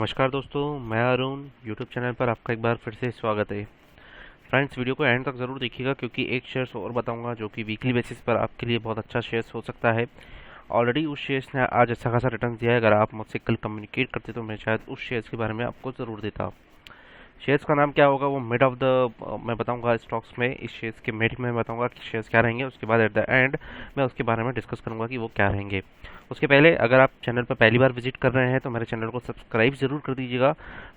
नमस्कार दोस्तों, मैं अरुण यूट्यूब चैनल पर आपका एक बार फिर से स्वागत है। फ्रेंड्स, वीडियो को एंड तक ज़रूर देखिएगा क्योंकि एक शेयर्स और बताऊंगा जो कि वीकली बेसिस पर आपके लिए बहुत अच्छा शेयर्स हो सकता है। ऑलरेडी उस शेयर्स ने आज अच्छा खासा रिटर्न दिया है। अगर आप मुझसे कल कम्युनिकेट करते तो मैं शायद उस शेयर्स के बारे में आपको ज़रूर देता। शेयर्स का नाम क्या होगा वो मिड ऑफ द मैं बताऊंगा स्टॉक्स में। इस शेयर्स के मिड में बताऊंगा कि शेयर्स क्या रहेंगे। उसके बाद एट द एंड मैं उसके बारे में डिस्कस करूंगा कि वो क्या रहेंगे। उसके पहले अगर आप चैनल पर पहली बार विजिट कर रहे हैं तो मेरे चैनल को सब्सक्राइब ज़रूर कर दीजिएगा।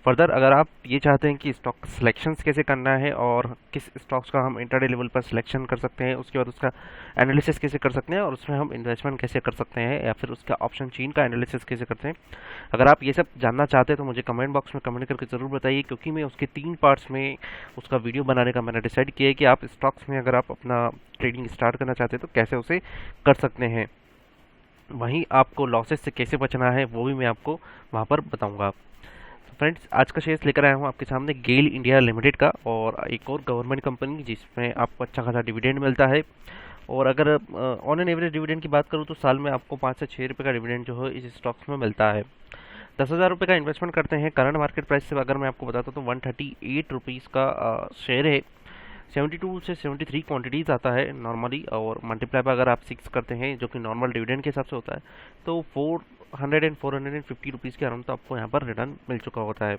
फर्दर अगर आप ये चाहते हैं कि स्टॉक सिलेक्शंस कैसे करना है और किस स्टॉक्स का हम इंटरडे लेवल पर सिलेक्शन कर सकते हैं, उसके बाद उसका एनालिसिस कैसे कर सकते हैं और उसमें हम इन्वेस्टमेंट कैसे कर सकते हैं या फिर उसका ऑप्शन चेन का एनालिसिस कैसे करते हैं, अगर आप ये सब जानना चाहते हैं तो मुझे कमेंट बॉक्स में कमेंट करके ज़रूर बताइए क्योंकि मैं उसके 3 पार्ट्स में उसका वीडियो बनाने का मैंने डिसाइड किया है कि आप स्टॉक्स में अगर आप अपना ट्रेडिंग स्टार्ट करना चाहते हैं तो कैसे उसे कर सकते हैं। वहीं आपको लॉसेस से कैसे बचना है वो भी मैं आपको वहाँ पर बताऊँगा। तो फ्रेंड्स, आज का शेयर्स लेकर आया हूँ आपके सामने गेल इंडिया लिमिटेड का, और एक और गवर्नमेंट कंपनी जिसमें आपको अच्छा खासा डिविडेंड मिलता है। और अगर ऑन एन एवरेज डिविडेंड की बात करूँ तो साल में आपको 5 से 6 रुपये का डिविडेंड जो है इस स्टॉक्स में मिलता है। 10,000 रुपये का इन्वेस्टमेंट करते हैं। करंट मार्केट प्राइस से अगर मैं आपको बताता हूँ तो 138 रुपीज़ का शेयर है। 72 से 73 क्वांटिटीज़ आता है नॉर्मली, और मल्टीप्लाई पर अगर आप 6 करते हैं जो कि नॉर्मल डिविडेंड के हिसाब से होता है तो 450 रुपीज़ के अराउंड तो आपको यहाँ पर रिटर्न मिल चुका होता है।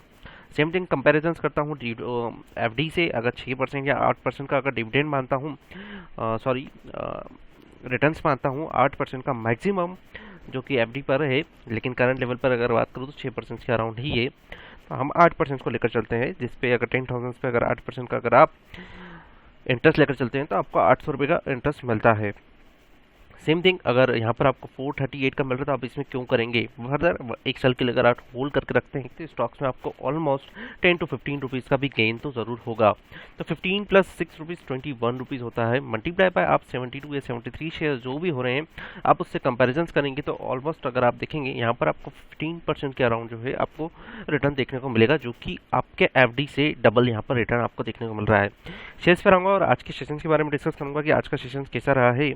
सेम थिंग कंपेरिजन करता हूँ एफडी से। अगर 6% या 8% का अगर डिविडेंड मानता हूँ, सॉरी रिटर्न्स मानता हूँ 8% का मैक्सिमम जो कि एफडी पर है, लेकिन करंट लेवल पर अगर बात करूँ तो 6% के अराउंड ही है। तो हम 8% को लेकर चलते हैं, जिसपे अगर 10,000 पे अगर 8% का अगर आप इंटरेस्ट लेकर चलते हैं तो आपको 800 रुपये का इंटरेस्ट मिलता है। सेम थिंग अगर यहाँ पर आपको 438 का मिल रहा है तो आप इसमें क्यों करेंगे। फर्दर एक साल के लिए अगर आप होल्ड करके रखते हैं तो स्टॉक्स में आपको ऑलमोस्ट 10 to 15 रुपीज़ का भी गेन तो ज़रूर होगा। तो 15 प्लस 6 रुपीज़ 21 रुपीज़ होता है। मल्टीप्लाई बाय आप 72 या 73 शेयर जो भी हो रहे हैं आप उससे कंपेरिजन करेंगे तो ऑलमोस्ट अगर आप देखेंगे यहाँ पर आपको 15% के अराउंड जो है आपको रिटर्न देखने को मिलेगा, जो कि आपके एफडी से डबल यहाँ पर रिटर्न आपको देखने को मिल रहा है। शेयर्स पर आऊँगा और आज के सेशन के बारे में डिस्कस करूँगा कि आज का सेशन कैसा रहा है।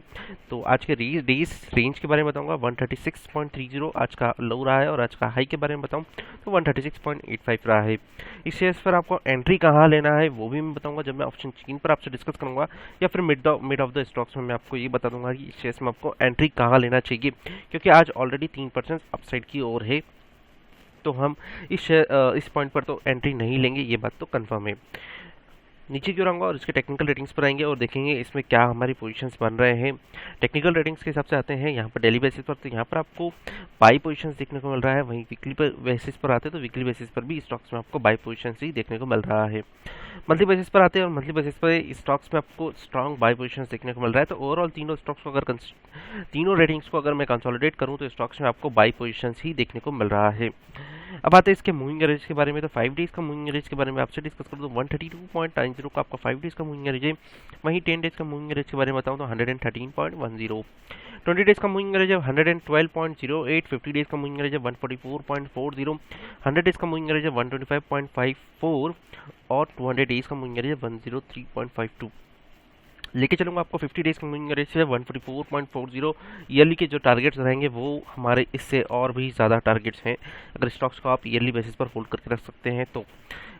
तो आज के डेज रेंज के बारे में बताऊंगा। 136.30 आज का लो रहा है, और आज का हाई के बारे में बताऊं तो 136.85 रहा है। इस शेयर्स पर आपको एंट्री कहां लेना है वो भी मैं बताऊंगा जब मैं ऑप्शन चेन पर आपसे डिस्कस करूंगा, या फिर मिड ऑफ द स्टॉक्स में मैं आपको ये बता दूंगा कि इस शेयर्स में आपको एंट्री कहां लेना चाहिए, क्योंकि आज ऑलरेडी 3% अपसाइड की ओर है। तो हम इस पॉइंट पर तो एंट्री नहीं लेंगे, ये बात तो कंफर्म है। नीचे क्यों रहूँगा और इसके टेक्निकल रेटिंग्स पर आएंगे और देखेंगे इसमें क्या हमारी पोजीशंस बन रहे हैं। टेक्निकल रेटिंग्स के हिसाब से आते हैं यहाँ पर डेली बेसिस पर, तो यहाँ पर आपको बाई पोजीशंस देखने को मिल रहा है। वहीं वीकली बेसिस पर आते हैं तो वीकली बेसिस पर भी स्टॉक्स में आपको बाई पोजीशंस ही देखने को मिल रहा है। मंथली बेसिस पर आते हैं और मंथली बेसिस पर स्टॉक्स में आपको स्ट्रॉन्ग बाई पोजीशंस देखने को मिल रहा है। तो ओवरऑल तीनों स्टॉक्स को अगर तीनों रेटिंग्स को अगर मैं कंसोलिडेट करूँ तो स्टॉक्स में आपको बाई पोजीशंस ही देखने को मिल रहा है। अब आते हैं इसके मूविंग एवरेज के बारे में। तो 5 डेज का मूविंग एवरेज के बारे में आपसे डिस्कस करूँ तो 132.90 का आपका 5 डेज का मूविंग एवरेज है। वहीं 10 डेज का मूविंग एवरेज के बारे में बताऊँ तो 113.10। 20 डेज का मूविंग एवरेज है 112.08। 50 डेज का मूविंग एवरेज है 144.40। 100 डेज का मूविंग एवरेज है 125.54 और 200 डेज का मूविंग एवरेज है 103.52। लेके चलूँगा आपको 50 डेज का मूविंग एवरेज से 144.40। ईयरली के जो टारगेट्स रहेंगे वो हमारे इससे और भी ज़्यादा टारगेट्स हैं। अगर स्टॉक्स को आप ईयरली बेसिस पर होल्ड करके रख सकते हैं तो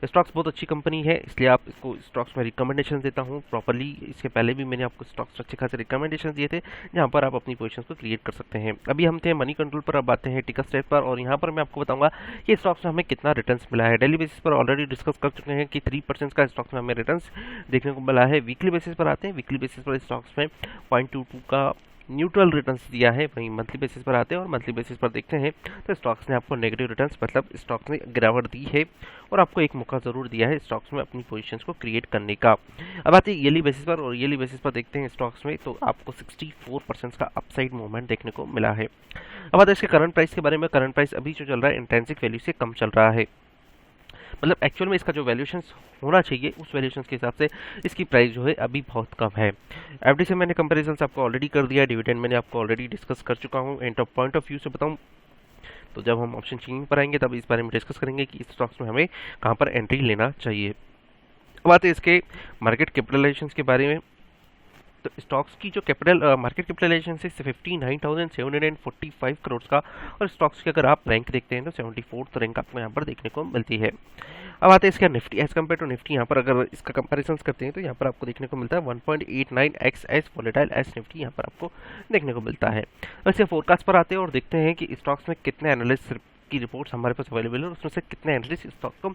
स्टॉक्स बहुत अच्छी कंपनी है, इसलिए आप इसको स्टॉक्स में रिकमेंडेशन देता हूँ प्रॉपरली। इसके पहले भी मैंने आपको स्टॉक्स अच्छे खासे रिकमेंडेशन दिए थे जहाँ पर आप अपनी पोजीशंस को क्रिएट कर सकते हैं। अभी हम थे मनी कंट्रोल पर, अब आते हैं टिकट स्टेट पर, और यहाँ पर मैं आपको बताऊंगा कि स्टॉक्स में हमें कितना रिटर्न्स मिला है। डेली बेसिस पर ऑलरेडी डिस्कस कर चुके हैं कि 3% का स्टॉक्स में हमें रिटर्न्स देखने को मिला है। वीकली बेसिस पर आते हैं। वीकली बेसिस पर स्टॉक्स में 0.22 का न्यूट्रल रिटर्न्स दिया है। वहीं मंथली बेसिस पर आते हैं और मंथली बेसिस पर देखते हैं तो स्टॉक्स ने आपको नेगेटिव रिटर्न्स, मतलब स्टॉक्स ने गिरावट दी है, और आपको एक मौका ज़रूर दिया है स्टॉक्स में अपनी पोजीशंस को क्रिएट करने का। अब आते हैं ईयरली बेसिस पर, और ईयरली बेसिस पर देखते हैं स्टॉक्स में तो आपको 64% का अपसाइड मूवमेंट देखने को मिला है। अब आते हैं इसके करंट प्राइस के बारे में। करंट प्राइस अभी जो चल रहा है इंट्रिंसिक वैल्यू से कम चल रहा है, मतलब एक्चुअल में इसका जो वैल्यूशन होना चाहिए उस वैल्यूशन के हिसाब से इसकी प्राइस जो है अभी बहुत कम है। एफडी से मैंने कंपैरिजन आपको ऑलरेडी कर दिया, डिविडेंड मैंने आपको ऑलरेडी डिस्कस कर चुका हूँ। पॉइंट ऑफ व्यू से बताऊँ तो जब हम ऑप्शन चेन पर आएंगे तब इस बारे में डिस्कस करेंगे कि इस स्टॉक्स में हमें कहाँ पर एंट्री लेना चाहिए। अब आते हैं इसके मार्केट कैपिटलाइजेशन के बारे में। तो स्टॉक्स की जो कैपिटल मार्केट कैपिटलाइजेशन है 59,745 करोड़ का, और स्टॉक्स की अगर आप रैंक देखते हैं तो 74th रैंक आपको यहाँ पर देखने को मिलती है। अब आते हैं इसका Nifty as compare to Nifty. यहाँ पर अगर इसका कंपैरिजन करते हैं तो यहाँ पर आपको देखने को मिलता है 1.89x as volatile as Nifty यहाँ पर आपको देखने को मिलता है। वैसे फोरकास्ट पर आते हैं और देखते हैं कि स्टॉक्स में कितने एनालिस्ट की रिपोर्ट्स हमारे पास अवेलेबल है और उसमें से कितने एनालिस्ट स्टॉक को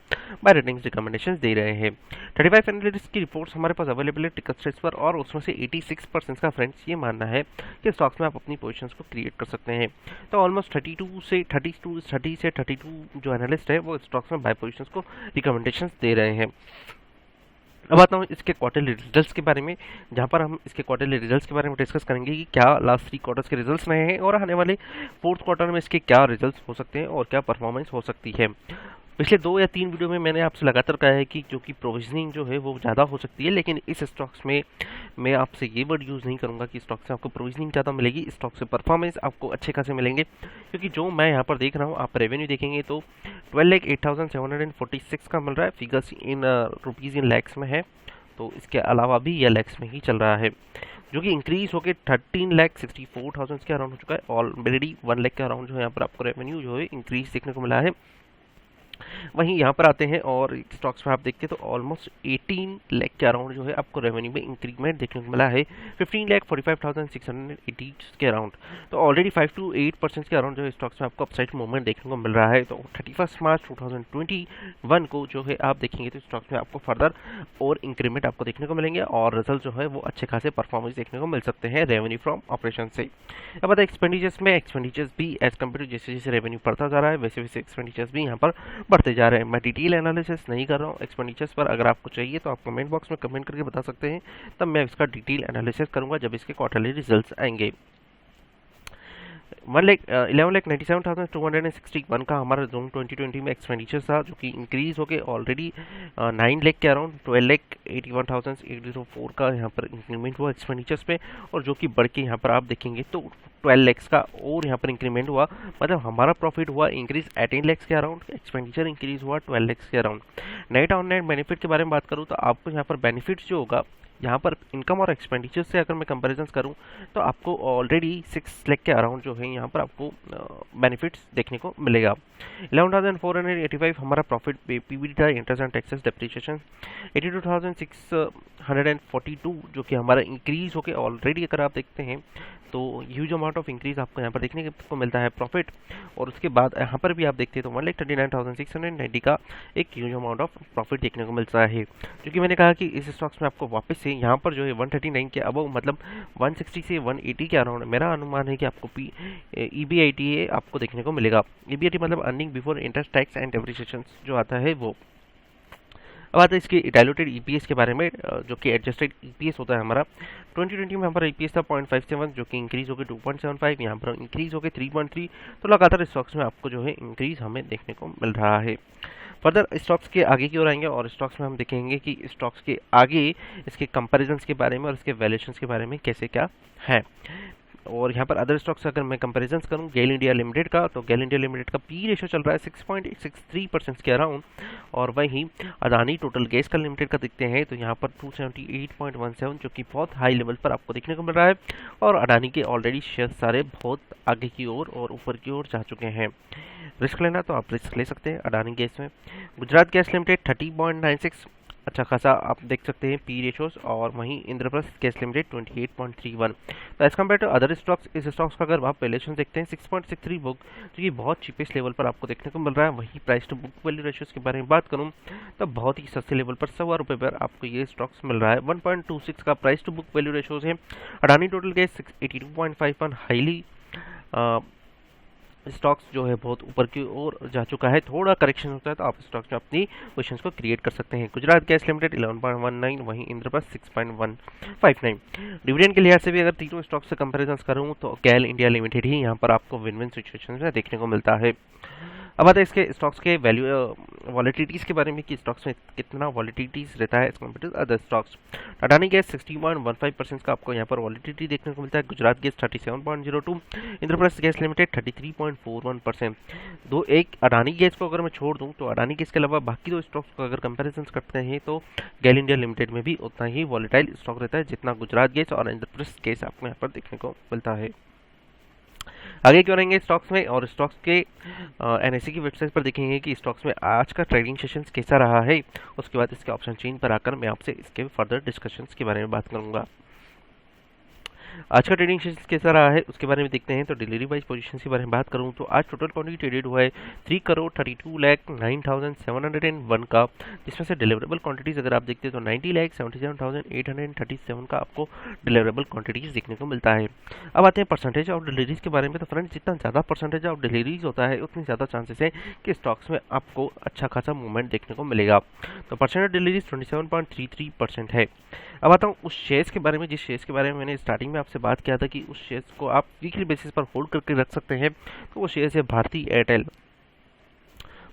बाय रेटिंग्स रिकमेंडेशन दे रहे हैं। 35 एनालिस्ट की रिपोर्ट्स हमारे पास अवेलेबल है टिकट स्ट्रेट्स पर, और उसमें से 86% का फ्रेंड्स ये मानना है कि स्टॉक्स में आप अपनी पोजीशंस को क्रिएट कर सकते हैं। तो ऑलमोस्ट 30 से 32 जो एनालिस्ट है वो स्टॉक्स में बाय पोजीशंस को रिकमेंडेशन दे रहे हैं। अब आता हूँ इसके क्वार्टरली रिजल्ट्स के बारे में, जहाँ पर हम इसके क्वार्टरली रिजल्ट्स के बारे में डिस्कस करेंगे कि क्या लास्ट 3 क्वार्टर्स के रिजल्ट्स रहे हैं और आने वाले 4th क्वार्टर में इसके क्या रिजल्ट्स हो सकते हैं और क्या परफॉर्मेंस हो सकती है। पिछले 2 या 3 वीडियो में मैंने आपसे लगातार कहा है कि जो कि प्रोविजनिंग जो है वो ज़्यादा हो सकती है, लेकिन इस स्टॉक्स में मैं आपसे ये वर्ड यूज़ नहीं करूँगा कि स्टॉक से आपको प्रोविजनिंग ज़्यादा मिलेगी, स्टॉक से परफॉर्मेंस आपको अच्छे खासे मिलेंगे। क्योंकि जो मैं यहाँ पर देख रहा हूँ, आप रेवेन्यू देखेंगे तो 12,08,746 का मिल रहा है, figures in rupees in lakhs में है, तो इसके अलावा भी यह लैक्स में ही चल रहा है, जो कि इंक्रीज होकर 13,64,000 के अराउंड हो चुका है। ऑलरेडी 1 लाख के अराउंड जो है यहाँ पर आपको रेवेन्यू जो है इंक्रीज देखने को मिला है। वहीं यहाँ पर आते हैं और स्टॉक्स में आप देखते हैं तो ऑलमोस्ट 18 लाख के अराउंड जो है आपको रेवेन्यू में इंक्रीमेंट देखने को मिला है, 15,45,680 के अराउंड। तो ऑलरेडी 5 to 8% के अराउंड जो है स्टॉक्स में आपको अपसाइड मूवमेंट देखने को मिल रहा है। तो 31 मार्च 2021 को जो है आप देखेंगे तो स्टॉक्स में आपको फर्दर और इंक्रीमेंट आपको देखने को मिलेंगे और रिजल्ट जो है वो अच्छे खासे परफॉर्मेंस देखने को मिल सकते हैं रेवेन्यू फ्रॉम ऑपरेशन से। अब आता है एक्सपेंडिचर्स में, एक्सपेंडिचर्स भी एज कम्पेयर टू जैसे जैसे रेवेन्यू बढ़ता जा रहा है वैसे वैसे एक्सपेंडिचर्स भी यहाँ पर बढ़ते जा रहे हैं। मैं डिटेल एनालिसिस नहीं कर रहा हूँ एक्सपेंडिचर्स पर, अगर आपको चाहिए तो आप कमेंट बॉक्स में कमेंट करके बता सकते हैं, तब मैं इसका डिटेल एनालिसिस करूंगा जब इसके क्वार्टरली रिजल्ट्स आएंगे। 11,97,261 का हमारा जून 2020 में एक्सपेंडिचर था, जो कि इंक्रीज होकर ऑलरेडी 9 लाख के अराउंड 12,81,804 का यहाँ पर इंक्रीमेंट हुआ एक्सपेंडिचर्स पे, और जो कि बढ़ के यहाँ पर आप देखेंगे तो 12 लैक्स का और यहाँ पर इंक्रीमेंट हुआ। मतलब हमारा प्रॉफिट हुआ इंक्रीज 18 लैक्स के अराउंड, एक्सपेंडिचर इंक्रीज हुआ 12 लैक्स के around. Net on net benefit के बारे में बात करूँ तो आपको यहाँ पर बेनिफिट्स जो होगा यहाँ पर इनकम और एक्सपेंडिचर से अगर मैं कंपैरिजन करूँ तो आपको ऑलरेडी 6 लाख के अराउंड जो है यहाँ पर आपको बेनिफिट्स देखने को मिलेगा। 11,485 हमारा प्रॉफिट पीबीटी था, इंटरेस्ट एंड टैक्सेस डेप्रिसिएशन 82,642 जो कि हमारा इंक्रीज होकर ऑलरेडी अगर आप देखते हैं तो ह्यूज अमाउंट ऑफ इंक्रीज आपको यहाँ पर देखने को मिलता है प्रॉफिट। और उसके बाद यहाँ पर भी आप देखते हैं तो 1,39,690 का एक ह्यूज अमाउंट ऑफ प्रॉफिट देखने को मिलता है, जो कि मैंने कहा कि इस स्टॉक्स में आपको वापस से यहाँ पर जो है 139 के अबव मतलब 160 से 180 के अराउंड मेरा अनुमान है कि आपको EBITA आपको देखने को मिलेगा। EBITA मतलब earning before interest tax and depreciation जो आता है वो। अब आता है इसके डायलूटेड EPS के बारे में, जो कि एडजस्टेड EPS होता है हमारा। 2020 में हमारा EPS था 0.57 जो कि इंक्रीज होकर 2.75, यहाँ पर इंक्रीज होकर 3.3। तो लगातार स्टॉक्स में आपको जो है इंक्रीज हमें देखने को मिल रहा है। फर्दर स्टॉक्स के आगे की ओर आएंगे और स्टॉक्स में हम देखेंगे कि स्टॉक्स के आगे इसके कंपैरिजंस के बारे में और इसके वैल्यूएशंस के बारे में कैसे क्या है। और यहाँ पर अदर स्टॉक्स अगर मैं कंपैरिजन करूँ गेल इंडिया लिमिटेड का, तो गेल इंडिया लिमिटेड का पी रेशो चल रहा है 6.63% के अराउंड। और वहीं अदानी टोटल गैस का लिमिटेड का देखते हैं तो यहाँ पर 278.17 जो कि बहुत हाई लेवल पर आपको देखने को मिल रहा है। और अदानी के ऑलरेडी शेयर सारे बहुत आगे की ओर और ऊपर की ओर जा चुके हैं। रिस्क लेना तो आप रिस्क ले सकते हैं अडानी गैस में। गुजरात गैस लिमिटेड 30.96 अच्छा खासा आप देख सकते हैं पी रेशोस, और वहीं इंद्रप्रस्थ गैस लिमिटेड 28.31। तो as compare to other stocks, इस स्टॉक्स का अगर आप वैल्यूएशन देखते हैं 6.63 बुक जो कि बहुत चीपेस्ट लेवल पर आपको देखने को मिल रहा है। वहीं price to book value ratios के बारे में बात करूं तो बहुत ही सस्ते लेवल पर 100 रुपये पर आपको ये स्टॉक्स मिल रहा है। 1.26 का price to book value ratios है। Adani total gas 82.51 highly stocks जो है बहुत ऊपर की ओर जा चुका है। थोड़ा करेक्शन होता है तो आप स्टॉक्स में अपनी पोजीशंस को क्रिएट कर सकते हैं। गुजरात गैस लिमिटेड 11.19, वहीं इंद्रप्रस्थ 6.159। डिविडेंड के लिहाज से भी अगर तीनों स्टॉक से कंपैरिजन करूं तो गेल इंडिया लिमिटेड ही यहाँ पर आपको विन विन सिचुएशन में देखने को मिलता है। अब आता है इसके स्टॉक्स के वैल्यू वॉलेटिलिटीज़ के बारे में कि स्टॉक्स में कितना वॉलेटिलिटीज़ रहता है as compare to other stocks. Adani gas 60.15% का आपको यहाँ पर वॉलेटिलिटी देखने को मिलता है। Gujarat gas 37.02, Indraprastha gas limited 33.41%। दो एक अडानी गैस को अगर मैं छोड़ दूँ तो अडानी गैस के अलावा बाकी दो स्टॉक्स को अगर कंपेरिजन करते हैं तो गेल इंडिया लिमिटेड में भी उतना ही वॉलेटाइल स्टॉक रहता है जितना गुजरात गैस और इंद्रप्रस्थ गैस आपको यहाँ पर देखने को मिलता है। आगे क्यों रहेंगे स्टॉक्स में, और स्टॉक्स के एनएससी की वेबसाइट पर देखेंगे कि स्टॉक्स में आज का ट्रेडिंग सेशन कैसा रहा है। उसके बाद इसके ऑप्शन चेन पर आकर मैं आपसे इसके फर्दर डिस्कशंस के बारे में बात करूंगा। आज का ट्रेडिंग सेशन कैसा रहा है उसके बारे में देखते हैं। तो डिलीवरी वाइज पोजीशन के बारे में बात करूं तो आज टोटल क्वांटिटी ट्रेडेड हुआ है 3,32,09,701 का, जिसमें से डिलीवरेबल क्वांटिटीज अगर आप देखते हैं तो 90,77,837 का आपको डिलीवरेबल क्वांटिटीज देखने को मिलता है। अब आते हैं परसेंटेज ऑफ डिलीवरीज के बारे में। तो फ्रेंड्स, जितना ज़्यादा परसेंटेज ऑफ डिलीवरीज होता है उतनी ज़्यादा चांसेस है कि स्टॉक्स में आपको अच्छा खासा मूवमेंट देखने को मिलेगा। तो परसेंट ऑफ डिलीवरीज 27.33% है। अब आता हूँ उस शेयर्स के बारे में जिस शेयर्स के बारे में मैंने स्टार्टिंग में आपसे बात किया था कि उस शेयर्स को आप वीकली बेसिस पर होल्ड करके रख सकते हैं। तो वो शेयर्स है भारती एयरटेल।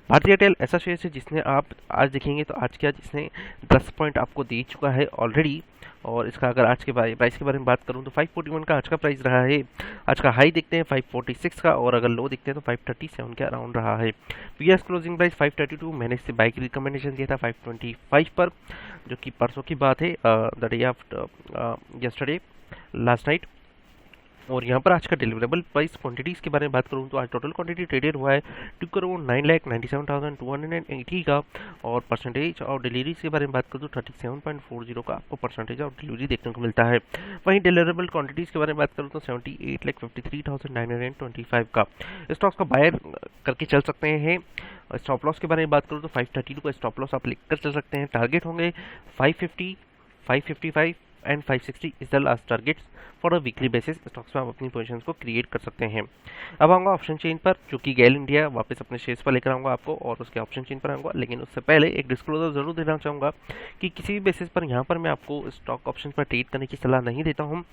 भारती एयरटेल ऐसा शेयर है जिसने आप आज देखेंगे तो आज क्या जिसने 10 पॉइंट आपको दे चुका है ऑलरेडी। और इसका अगर आज के प्राइस के बारे में बात करूं तो 541 का आज का प्राइस रहा है। आज का हाई देखते हैं 546 का, और अगर लो देखते हैं तो 537 के अराउंड रहा है। PS closing price 532। मैंने इससे बाइक रिकमेंडेशन दिया था 525 पर, जो कि परसों की बात है, the day after yesterday, last night. और यहाँ पर आज का डिलीवरेबल प्राइस क्वांटिटीज़ के बारे में बात करूँ तो आज टोटल क्वांटिटी ट्रेडेड हुआ है 2,97,280 का, और परसेंटेज और डिलीवरीज के बारे में बात करूँ तो 37.40 का आपको परसेंटेज ऑफ डिलीवरी देखने को मिलता है। वहीं डिलीवरेबल क्वांटिटीज़ के बारे में बात करूँ तो 78,53,925 का स्टॉक्स का बायर करके चल सकते हैं। स्टॉप लॉस के बारे में बात करूँ तो 532 का स्टॉप लॉस आप लिख कर चल सकते हैं। टारगेट होंगे 550, 555 and 560 is the last targets for a weekly basis. Stocks में आप अपनी पोजीशंस को क्रिएट कर सकते हैं। अब आऊँगा ऑप्शन चेन पर, क्योंकि गेल इंडिया वापस अपने शेयर्स पर लेकर आऊँगा आपको और उसके ऑप्शन चेन पर आऊँगा। लेकिन उससे पहले एक डिस्क्लोजर जरूर देना चाहूँगा कि किसी भी बेसिस पर यहाँ पर मैं आपको स्टॉक ऑप्शन पर ट्रेड करने की सलाह नहीं देता हूँ,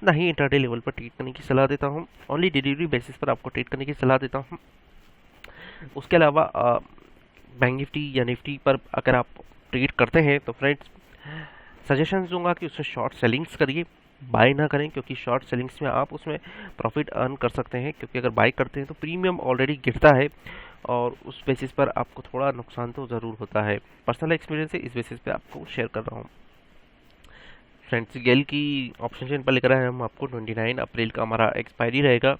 ना ही इंटरडे लेवल पर ट्रेड करने की सलाह देता हूँ। ओनली डिलीवरी बेसिस पर आपको ट्रेड करने की सलाह देता हूँ। उसके अलावा बैंक निफ्टी या निफ्टी पर अगर आप ट्रेड करते हैं तो फ्रेंड्स सजेशंस दूंगा कि उसमें शॉर्ट सेलिंग्स करिए, बाय ना करें, क्योंकि शॉर्ट सेलिंग्स में आप उसमें प्रॉफिट अर्न कर सकते हैं। क्योंकि अगर बाय करते हैं तो प्रीमियम ऑलरेडी गिरता है और उस बेसिस पर आपको थोड़ा नुकसान तो ज़रूर होता है। पर्सनल एक्सपीरियंस है, इस बेसिस पे आपको शेयर कर रहा हूँ। फ्रेंड्स, गेल की ऑप्शन चेन पर लेकर आए हम आपको 29 अप्रैल का हमारा एक्सपायरी रहेगा,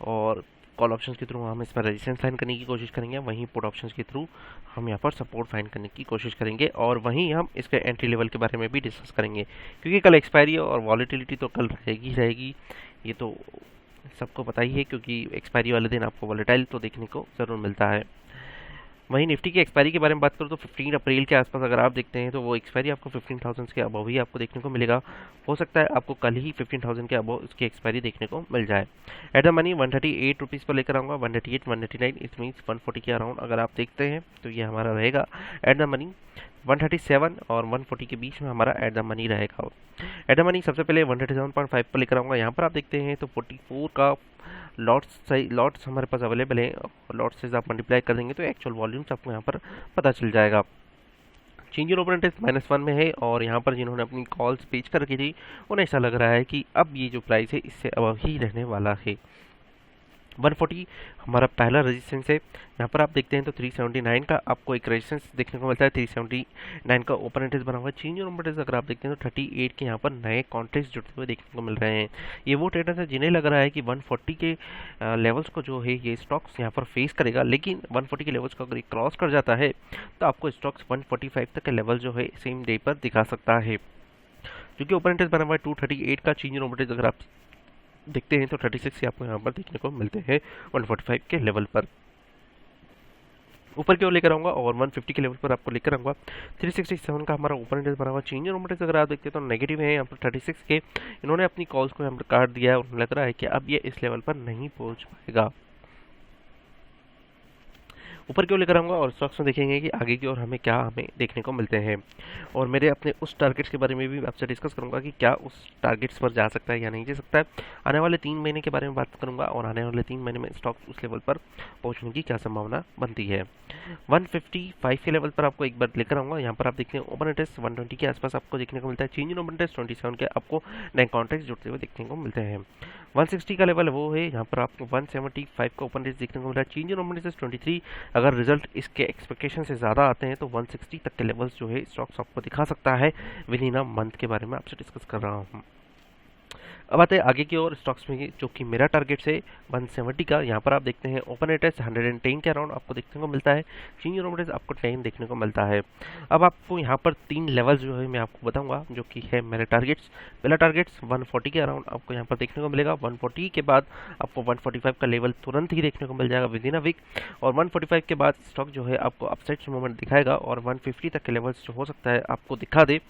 और कॉल ऑप्शंस के थ्रू हम इसमें रेजिस्टेंस फाइंड करने की कोशिश करेंगे। वहीं पुट ऑप्शंस के थ्रू हम यहाँ पर सपोर्ट फाइंड करने की कोशिश करेंगे, और वहीं हम इसके एंट्री लेवल के बारे में भी डिस्कस करेंगे। क्योंकि कल एक्सपायरी है और वॉलेटिलिटी तो कल रहेगी, ये तो सबको पता ही है, क्योंकि एक्सपायरी वाले दिन आपको वॉलेटाइल तो देखने को ज़रूर मिलता है। वहीं निफ्टी की एक्सपायरी के बारे में बात करूँ तो 15 अप्रैल के आसपास अगर आप देखते हैं तो वो एक्सपायरी आपको 15,000 के अबव ही आपको देखने को मिलेगा। हो सकता है आपको कल ही 15,000 के अबव इसकी एक्सपायरी देखने को मिल जाए। एट द मनी 138 रुपीज़ पर लेकर आऊँगा, 138, 139, इट मीन्स 140 के अराउंड अगर आप देखते हैं तो ये हमारा रहेगा एट द मनी। 137 और 140 के बीच में हमारा एट द मनी रहेगा। एट द मनी सबसे पहले 137.5 पर लेकर आऊँगा। यहाँ पर आप देखते हैं तो 44 का लॉट्स हमारे पास अवेलेबल है, और लॉट्स से आप मल्टीप्लाई कर देंगे तो एक्चुअल वॉल्यूम्स आपको यहाँ पर पता चल जाएगा। चेंज इन ओपन इंटरेस्ट -1 में है, और यहाँ पर जिन्होंने अपनी कॉल्स पेज कर रखी थी उन्हें ऐसा लग रहा है कि अब ये जो प्राइस है इससे अब ही रहने वाला है। 140 हमारा पहला रेजिस्टेंस है। यहाँ पर आप देखते हैं तो 379 का आपको एक रेजिस्टेंस देखने को मिलता है। 379 का ओपन इंटरेस्ट बना हुआ है। चेंज इन इंटरेस्ट अगर आप देखते हैं तो 38 के यहाँ पर नए कॉन्ट्रैक्ट्स जुड़ते हुए देखने को मिल रहे हैं। ये वो ट्रेडर्स है जिन्हें लग रहा है कि 140 के लेवल्स को जो है ये स्टॉक्स यहाँ पर फेस करेगा, लेकिन 140 के लेवल्स को अगर क्रॉस कर जाता है तो आपको स्टॉक्स 145 तक के लेवल जो है सेम डे पर दिखा सकता है। क्योंकि ओपन इंटरेस्ट बना हुआ है 238 का। चेंज इन इंटरेस्ट अगर आप देखते हैं तो 36 से आपको यहाँ पर देखने को मिलते हैं 145 के लेवल पर। ऊपर की ओर लेकर आऊँगा और 150 के लेवल पर आपको लेकर आऊँगा। 367 का हमारा ओपन इंडेक्स बना हुआ। चेंज इन इंडेक्स अगर आप देखते हैं तो नेगेटिव है यहाँ पर 36 के। इन्होंने अपनी कॉल्स को यहाँ पर काट दिया है और लग रहा है कि अब ये इस लेवल पर नहीं पहुँच पाएगा। ऊपर की ओर लेकर आऊँगा और स्टॉक्स में देखेंगे कि आगे की ओर हमें क्या हमें देखने को मिलते हैं, और मेरे अपने उस टारगेट्स के बारे में भी आपसे डिस्कस करूँगा कि क्या उस टारगेट्स पर जा सकता है या नहीं जा सकता है। आने वाले 3 महीने के बारे में बात करूँगा और आने वाले 3 महीने में स्टॉक उस लेवल पर पहुँचने की क्या संभावना बनती है। 155 के लेवल पर आपको एक बार लेकर आऊँगा। यहाँ पर आप देखते हैं ओपन इंटरेस्ट 120 के आसपास आपको देखने को मिलता है। चेंज इन ओपन इंटरेस्ट 27 के आपको नए कॉन्ट्रैक्ट जुड़ते हुए देखने को मिलते हैं। 160 का लेवल वो है, यहाँ पर आपको 175 का ओपन इंटरेस्ट देखने को मिल रहा है। चेंज इन ओपन इंटरेस्ट 23, अगर रिजल्ट इसके एक्सपेक्टेशन से ज़्यादा आते हैं तो 160 तक के लेवल्स जो है स्टॉक्स आपको दिखा सकता है। विद इन अ मंथ के बारे में आपसे डिस्कस कर रहा हूँ। अब आते हैं आगे की ओर स्टॉक्स में, जो कि मेरा टारगेट है 170 का। यहाँ पर आप देखते हैं ओपन इंटरेस्ट 110 के अराउंड आपको देखने को मिलता है। सीनियर इंटरेस्ट आपको 10 देखने को मिलता है। अब आपको यहाँ पर 3 लेवल जो है मैं आपको बताऊंगा, जो कि है मेरे टारगेट्स। पहला टारगेट्स 140 के अराउंड आपको यहाँ पर देखने को मिलेगा। 140 के बाद आपको 145 का लेवल तुरंत ही देखने को मिल जाएगा विद इन अ वीक, और 145 के बाद स्टॉक जो है आपको अपसाइड मूवमेंट दिखाएगा और 150 तक के लेवल्स जो हो सकता है आपको दिखा दे।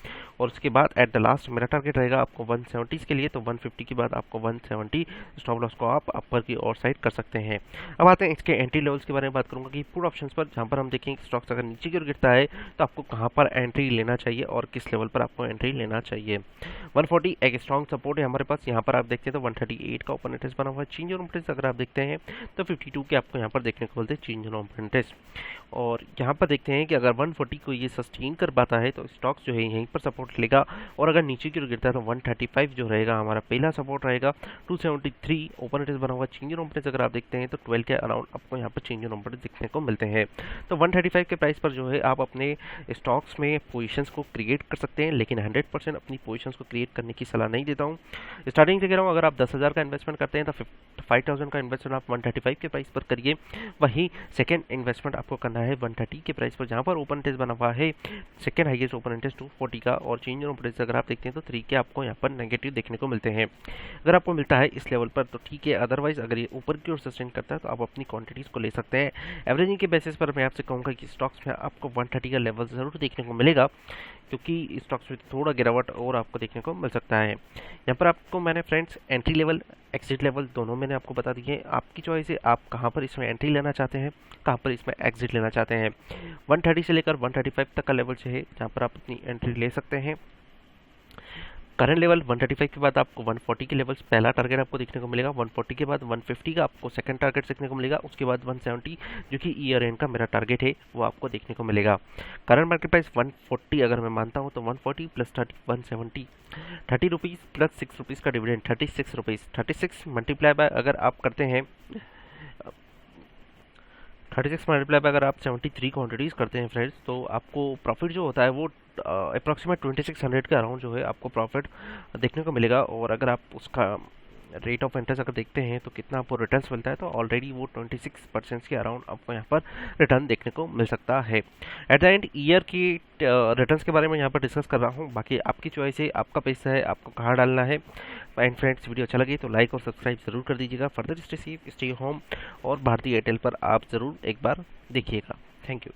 और उसके बाद एट द लास्ट मेरा टारगेट रहेगा आपको 170 के लिए, तो 150 के बाद आपको 170 स्टॉप लॉस को आप अपर की ओर साइड कर सकते हैं। अब आते हैं इसके एंट्री लेवल्स के बारे में बात करूंगा कि पुट ऑप्शंस पर, जहां पर हम देखेंगे स्टॉक्स अगर नीचे की ओर गिरता है तो आपको कहां पर एंट्री लेना चाहिए और किस लेवल पर आपको एंट्री लेना चाहिए। 140 एक स्ट्रॉन्ग सपोर्ट है हमारे पास। यहाँ पर आप देखते हैं तो 138 का ओपन इंटरेस्ट बना हुआ है। चेंज ऑन ओपन इंटरेस्ट अगर आप देखते हैं तो 52 के आपको यहाँ पर देखने को मिलते हैं चेंज ऑन ओपन इंटरेस्ट। और यहाँ पर देखते हैं कि अगर 140 को ये सस्टेन कर पाता है तो स्टॉक्स जो है यहीं पर सपोर्ट लेगा, और अगर नीचे की ओर गिरता है तो 135 जो रहेगा हमारा पहला सपोर्ट रहेगा। 273 ओपन इंटरेस्ट बना हुआ। चेंज इन ओपन इंटरेस्ट अगर आप देखते हैं तो 12 के अराउंड आपको यहाँ पर चेंज इन ओपन इंटरेस्ट देखने को मिलते हैं। तो 135 के प्राइस पर जो है आप अपने स्टॉक्स में पोजीशंस को क्रिएट कर सकते हैं, लेकिन 100% अपनी पोजीशंस को क्रिएट करने की सलाह नहीं देता हूँ। स्टार्टिंग से कह रहा हूँ, अगर आप 10,000 का इन्वेस्टमेंट करते हैं तो 5,000 का इन्वेस्टमेंट आप 135 के प्राइस पर करिए। वहीं सेकेंड इन्वेस्टमेंट आपको करना है 130 के प्राइस पर, जहाँ पर ओपन इंटरेस्ट बना हुआ है सेकेंड हाईएस्ट ओपन इंटरेस्ट 240 का, और चेंज इन ओपन इंटरेस्ट अगर आप देखते हैं तो 3 के आपको यहाँ पर नेगेटिव देखने को मिलते हैं। अगर आपको मिलता है इस लेवल पर तो ठीक है, अदरवाइज अगर ये ऊपर की ओर सस्टेन करता है तो आप अपनी क्वांटिटीज को ले सकते हैं। एवरेजिंग के बेसिस पर मैं आपसे कहूँगा कि स्टॉक्स में आपको 130 का लेवल जरूर देखने को मिलेगा, क्योंकि स्टॉक्स में थोड़ा गिरावट और आपको देखने को मिल सकता है। यहाँ पर आपको मैंने friends entry level exit level दोनों मैंने आपको बता दिए। आपकी चॉइस है, आप कहाँ पर इसमें एंट्री लेना चाहते हैं, कहाँ पर इसमें एग्जिट लेना चाहते हैं। 130 से लेकर 135 तक का लेवल जो है जहाँ पर आप अपनी एंट्री ले सकते हैं। करंट लेवल 135 के बाद आपको 140 के लेवल्स पहला टारगेट आपको देखने को मिलेगा। 140 के बाद 150 का आपको सेकंड टारगेट देखने को मिलेगा। उसके बाद 170 जो कि ईयर एंड का मेरा टारगेट है वो आपको देखने को मिलेगा। करंट मार्केट प्राइस 140 अगर मैं मानता हूँ तो 140 प्लस 30 170, 30 रुपीज़ प्लस 6 रुपीज़ का डिविडेंड 36 रुपीज़। 36 मल्टीप्लाई बाय अगर आप करते हैं 36 मल्टीप्लाई बाय अगर आप 73 क्वांटिटीज़ करते हैं फ्रेंड्स, तो आपको प्रॉफिट जो होता है वो अप्रॉक्सीमेट 2600 के अराउंड जो है आपको प्रॉफिट देखने को मिलेगा। और अगर आप उसका रेट ऑफ इंटरेस्ट अगर देखते हैं तो कितना आपको रिटर्न्स मिलता है, तो ऑलरेडी वो 26% के अराउंड आपको यहाँ पर रिटर्न देखने को मिल सकता है। एट द एंड ईयर की रिटर्न्स के बारे में यहाँ पर डिस्कस कर रहा हूँ, बाकी आपकी चॉइस है, आपका पैसा है, आपको कहाँ डालना है। एंड फ्रेंड्स, वीडियो अच्छा लगे तो लाइक और सब्सक्राइब जरूर कर दीजिएगा। Further stay safe, stay home, और भारतीय एयरटेल पर आप ज़रूर एक बार देखिएगा। Thank you.